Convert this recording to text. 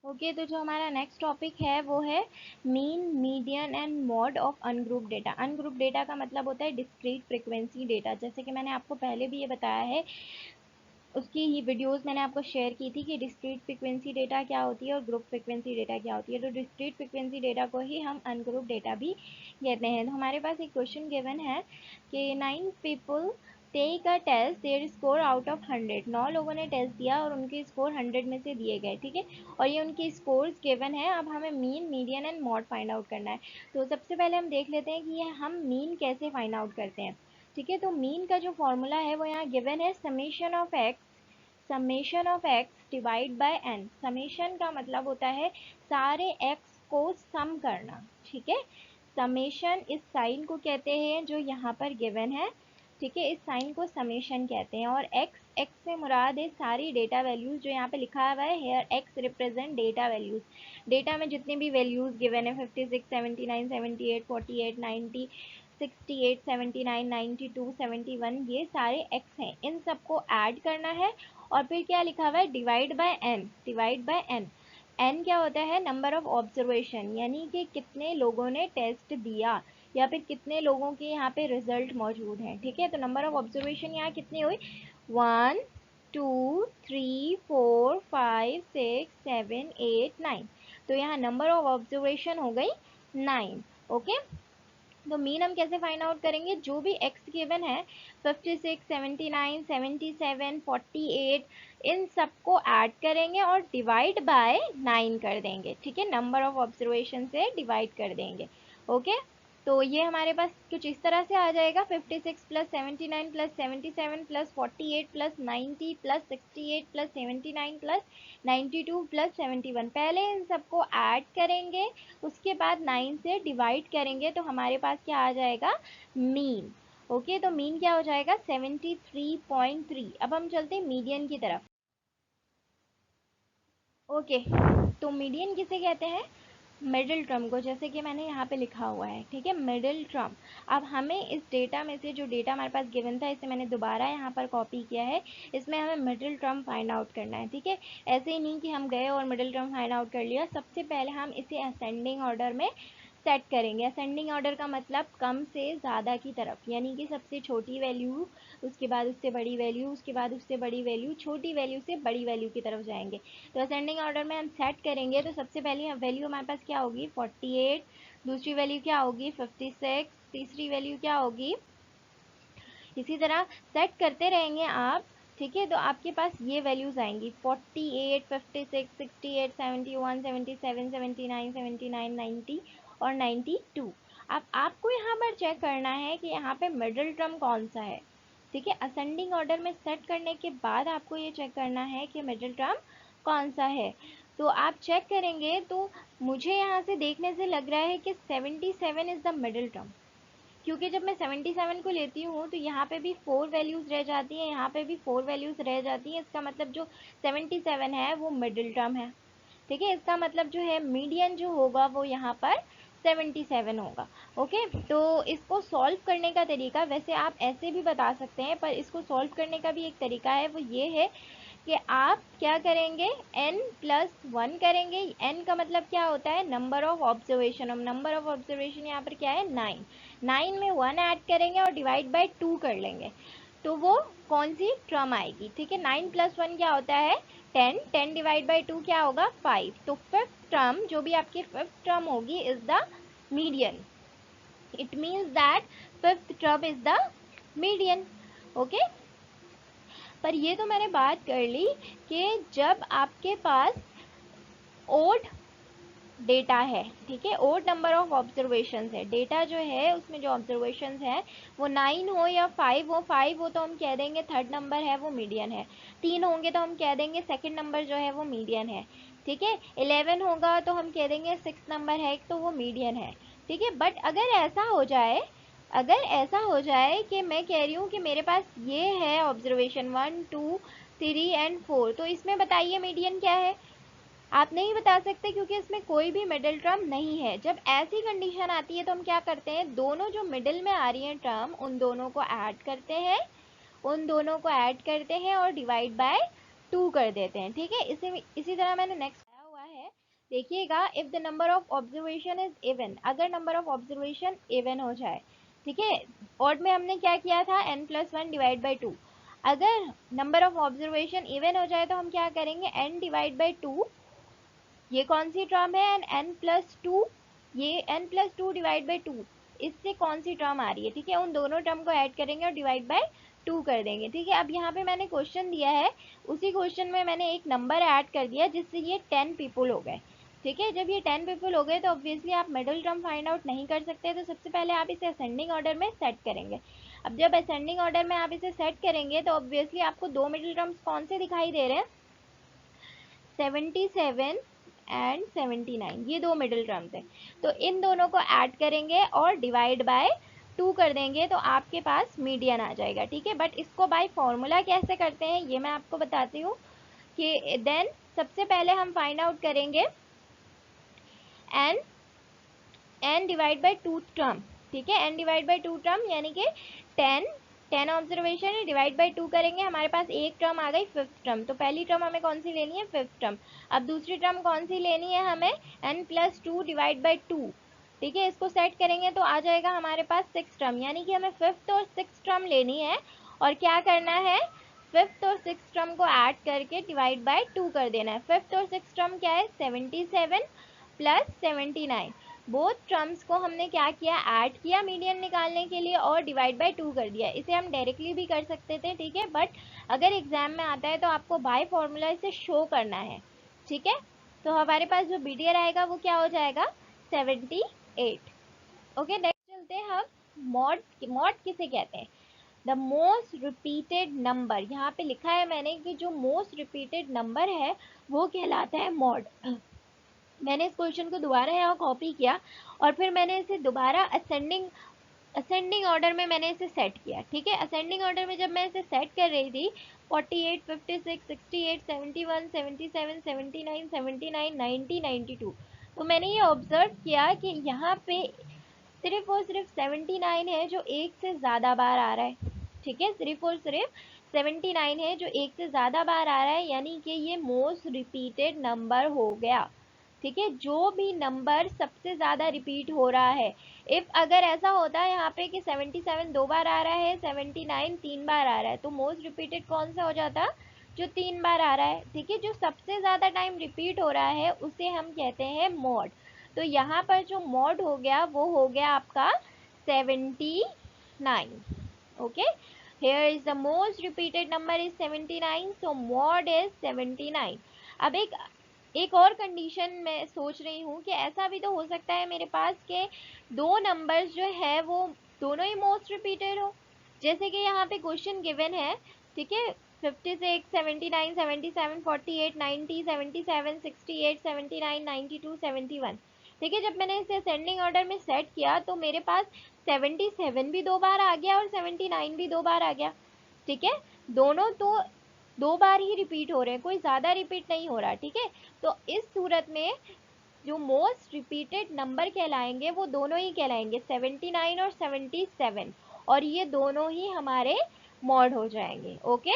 Okay तो जो हमारा नेक्स्ट टॉपिक है वो है mean median and mod of ungroup data. Ungroup data का मतलब होता है डिस्क्रीट फ्रीक्वेंसी डेटा। जैसे कि मैंने आपको पहले भी ये बताया है, उसकी ही वीडियोस मैंने आपको शेयर की थी कि डिस्क्रीट फ्रीक्वेंसी डेटा क्या होती है और ग्रुप फ्रीक्वेंसी डेटा क्या होती है। तो डिस्क्रीट फ्रीक्वेंसी डेटा को ही हम अनग्रुप डेटा भी कहते हैं। तो हमारे पास एक क्वेश्चन गिवन है कि 9 people take a test, their score out of 100। 9 लोगों ने टेस्ट दिया और उनके स्कोर 100 में से दिए गए, ठीक है। और ये उनकी स्कोर्स गिवन है। अब हमें mean median and mod find out करना है। तो सबसे पहले हम देख लेते हैं कि ये हम मीन कैसे फाइंड आउट करते हैं, ठीक है। तो मीन का जो फॉर्मूला है वो यहाँ गिवन है, summation of X divide by N. Summation का मतलब होता है सारे एक्स को सम करना, ठीक है। समेशन इस साइन को कहते हैं जो यहाँ पर गिवन है, ठीक है। इस साइन को समेशन कहते हैं। और एक्स से मुराद है सारी डेटा वैल्यूज जो यहाँ पे लिखा हुआ है here. X represent data values. Data में जितनी भी वैल्यूज गिवन है 56, 79, 78, 48, 90, 68, 79, 92, 71, ये सारे एक्स हैं। इन सबको ऐड करना है और फिर क्या लिखा हुआ है, divide by N. Divide by N, N क्या होता है, नंबर ऑफ ऑब्जर्वेशन, यानी कि कितने लोगों ने टेस्ट दिया या फिर कितने लोगों के यहाँ पे रिजल्ट मौजूद हैं, ठीक है। तो नंबर ऑफ ऑब्जर्वेशन यहाँ कितनी हुई, 1 2 3 4 5 6 7 8 9। तो यहाँ नंबर ऑफ ऑब्जर्वेशन हो गई 9, ओके। तो मीन हम कैसे फाइंड आउट करेंगे, जो भी एक्स गिवन है 56, 79, 77, 48, इन सबको ऐड करेंगे और डिवाइड बाय 9 कर देंगे, ठीक है। नंबर ऑफ ऑब्जर्वेशन से डिवाइड कर देंगे, ओके। तो ये हमारे पास कुछ इस तरह से आ जाएगा, 56 plus 79 plus 77 plus 48 plus 90 plus 68 plus 79 plus 92 plus 71। पहले इन सबको ऐड करेंगे, उसके बाद 9 से डिवाइड करेंगे, तो हमारे पास क्या आ जाएगा, मीन। ओके तो मीन क्या हो जाएगा, 73.3। अब हम चलते हैं मीडियन की तरफ। ओके तो मीडियन किसे कहते हैं, मिडिल टर्म को, जैसे कि मैंने यहाँ पे लिखा हुआ है, ठीक है, मिडिल टर्म। अब हमें इस डेटा में से, जो डेटा हमारे पास गिवन था, इसे मैंने दोबारा यहाँ पर कॉपी किया है। इसमें हमें मिडिल टर्म फाइंड आउट करना है, ठीक है। ऐसे ही नहीं कि हम गए और मिडिल टर्म फाइंड आउट कर लिया। सबसे पहले हम इसे असेंडिंग ऑर्डर में सेट करेंगे। असेंडिंग ऑर्डर का मतलब कम से ज़्यादा की तरफ, यानी कि सबसे छोटी वैल्यू, उसके बाद उससे बड़ी वैल्यू, उसके बाद उससे बड़ी वैल्यू, छोटी वैल्यू से बड़ी वैल्यू की तरफ जाएंगे। तो असेंडिंग ऑर्डर में हम सेट करेंगे। तो सबसे पहली वैल्यू हमारे पास क्या होगी, 48। दूसरी वैल्यू क्या होगी, 56। तीसरी वैल्यू क्या होगी, इसी तरह सेट करते रहेंगे आप, ठीक है। तो आपके पास ये वैल्यूज आएंगी 48, 56, 68, 71, 77, 79, 79, 90 और 92। अब आपको यहाँ पर चेक करना है कि यहाँ पे मिडिल टर्म कौन सा है, ठीक है। असेंडिंग ऑर्डर में सेट करने के बाद आपको ये चेक करना है कि मिडिल टर्म कौन सा है। तो आप चेक करेंगे तो मुझे यहाँ से देखने से लग रहा है कि 77 इज़ द मिडिल टर्म, क्योंकि जब मैं 77 को लेती हूँ तो यहाँ पे भी 4 वैल्यूज़ रह जाती हैं, यहाँ पे भी 4 वैल्यूज़ रह जाती हैं। इसका मतलब जो 77 है वो मिडिल टर्म है, ठीक है। इसका मतलब जो है मीडियन जो होगा वो यहाँ पर 77 होगा, ओके। तो इसको सॉल्व करने का तरीका, वैसे आप ऐसे भी बता सकते हैं, पर इसको सॉल्व करने का भी एक तरीका है, वो ये है कि आप क्या करेंगे, n+1 करेंगे। n का मतलब क्या होता है, नंबर ऑफ ऑब्जर्वेशन। अब नंबर ऑफ ऑब्जर्वेशन यहाँ पर क्या है, 9। 9 में 1 ऐड करेंगे और डिवाइड बाय 2 कर लेंगे, तो वो कौन सी टर्म आएगी, ठीक है। 9+1 क्या होता है, 10। 10 डिवाइड बाई 2 क्या होगा, 5। तो फिफ्थ टर्म, जो भी आपकी फिफ्थ टर्म होगी, is the median. It means that fifth term is the median, okay. पर ये तो मैंने बात कर ली कि जब आपके पास ओड डेटा है, ठीक है, ओड नंबर ऑफ ऑब्जर्वेशंस है। डेटा जो है उसमें जो ऑब्जर्वेशंस है वो 9 हो या 5 हो, 5 हो तो हम कह देंगे थर्ड नंबर है वो मीडियन है। 3 होंगे तो हम कह देंगे सेकंड नंबर जो है वो मीडियन है, ठीक है। 11 होगा तो हम कह देंगे 6 नंबर है तो वो मीडियन है, ठीक है। बट अगर ऐसा हो जाए कि मैं कह रही हूँ कि मेरे पास ये है ऑब्जर्वेशन 1 2 3 एंड 4, तो इसमें बताइए मीडियन क्या है, आप नहीं बता सकते क्योंकि इसमें कोई भी मिडिल टर्म नहीं है। जब ऐसी कंडीशन आती है तो हम क्या करते हैं, दोनों जो मिडिल में आ रही हैं टर्म, उन दोनों को ऐड करते हैं और डिवाइड बाय 2 कर देते हैं, ठीक है। इसी तरह मैंने नेक्स्ट आया हुआ है देखिएगा, if the number of observation is even, अगर नंबर ऑफ ऑब्जर्वेशन इवन हो जाए, ठीक है, ऑड में हमने क्या किया था, n+1 डिवाइड बाई 2, अगर नंबर ऑफ ऑब्जर्वेशन इवन हो जाए तो हम क्या करेंगे, n डिवाइड बाई 2, ये कौन सी टर्म है, एंड n+2, ये n+2 डिवाइड बाई 2, इससे कौन सी टर्म आ रही है, ठीक है, उन दोनों टर्म को ऐड करेंगे और डिवाइड बाय 2 कर देंगे, ठीक है। अब यहाँ पे मैंने क्वेश्चन दिया है, उसी क्वेश्चन में मैंने एक नंबर ऐड कर दिया जिससे ये 10 पीपल हो गए, ठीक है। जब ये 10 पीपल हो गए तो ऑब्वियसली आप मिडिल टर्म फाइंड आउट नहीं कर सकते, तो सबसे पहले आप इसे असेंडिंग ऑर्डर में सेट करेंगे। अब जब असेंडिंग ऑर्डर में आप इसे सेट करेंगे तो ऑब्वियसली आपको दो मिडिल टर्म्स कौन से दिखाई दे रहे हैं, 77 एंड 79, ये दो मिडिल टर्म्स हैं, तो इन दोनों को ऐड करेंगे और डिवाइड बाय 2 कर देंगे तो आपके पास मीडियन आ जाएगा, ठीक है। बट इसको बाय फॉर्मूला कैसे करते हैं ये मैं आपको बताती हूँ कि देन सबसे पहले हम फाइंड आउट करेंगे n डिवाइड बाई 2 टर्म, ठीक है, n डिवाइड बाई 2 टर्म यानी कि 10 ऑब्जर्वेशन है, डिवाइड बाई 2 करेंगे, हमारे पास एक टर्म आ गई फिफ्थ टर्म, तो पहली टर्म हमें कौन सी लेनी है, फिफ्थ टर्म। अब दूसरी टर्म कौन सी लेनी है हमें, n+2 डिवाइड बाई 2, ठीक है, इसको सेट करेंगे तो आ जाएगा हमारे पास सिक्स टर्म, यानी कि हमें फिफ्थ और सिक्स टर्म लेनी है और क्या करना है, फिफ्थ और सिक्स टर्म को ऐड करके डिवाइड बाय 2 कर देना है। फिफ्थ और सिक्स टर्म क्या है, 77 प्लस 79, बोथ टर्म्स को हमने क्या किया, ऐड किया मीडियन निकालने के लिए और डिवाइड बाय 2 कर दिया। इसे हम डायरेक्टली भी कर सकते थे, ठीक है, बट अगर एग्जाम में आता है तो आपको बाय फॉर्मूला इसे शो करना है, ठीक है। तो हमारे पास जो बीडीआर आएगा वो क्या हो जाएगा, 78। ओके, नेक्स्ट चलते हैं हम, मॉड किसे कहते हैं, द मोस्ट रिपीटेड नंबर, यहाँ पे लिखा है मैंने कि जो मोस्ट रिपीटेड नंबर है वो कहलाता है मॉड। मैंने इस क्वेश्चन को दोबारा यहाँ कॉपी किया और फिर मैंने इसे दोबारा असेंडिंग ऑर्डर में मैंने इसे सेट किया, ठीक है। असेंडिंग ऑर्डर में जब मैं इसे सेट कर रही थी, 48, 56, 68, 71, 77, 79, 79, 90, 92, तो मैंने ये ऑब्जर्व किया कि यहाँ पे सिर्फ और सिर्फ 79 है जो एक से ज़्यादा बार आ रहा है, ठीक है, सिर्फ और सिर्फ 79 है जो एक से ज़्यादा बार आ रहा है, यानी कि ये मोस्ट रिपीटेड नंबर हो गया, ठीक है। जो भी नंबर सबसे ज़्यादा रिपीट हो रहा है, इफ़ अगर ऐसा होता है यहाँ पे कि 77 दो बार आ रहा है, 79 तीन बार आ रहा है, तो मोस्ट रिपीटेड कौन सा हो जाता, जो तीन बार आ रहा है, ठीक है, जो सबसे ज़्यादा टाइम रिपीट हो रहा है उसे हम कहते हैं मॉड। तो यहाँ पर जो मॉड हो गया वो हो गया आपका 79, okay. here is the most repeated number is 79, so mod is 79। अब एक और कंडीशन मैं सोच रही हूँ कि ऐसा भी तो हो सकता है मेरे पास के दो नंबर्स जो है वो दोनों ही मोस्ट रिपीटेड हो, जैसे कि यहाँ पे क्वेश्चन गिवन है, ठीक है, 56, 79, 77, 48, 90, 77, 68, 79, 92, 71, ठीक है। जब मैंने इसे असेंडिंग ऑर्डर में सेट किया तो मेरे पास 77 भी दो बार आ गया और 79 भी दो बार आ गया, ठीक है, दोनों तो दो बार ही रिपीट हो रहे हैं, कोई ज़्यादा रिपीट नहीं हो रहा, ठीक है। तो इस सूरत में जो मोस्ट रिपीटेड नंबर कहलाएंगे वो दोनों ही कहलाएंगे, 79 और 77, और ये दोनों ही हमारे मॉड हो जाएंगे, ओके।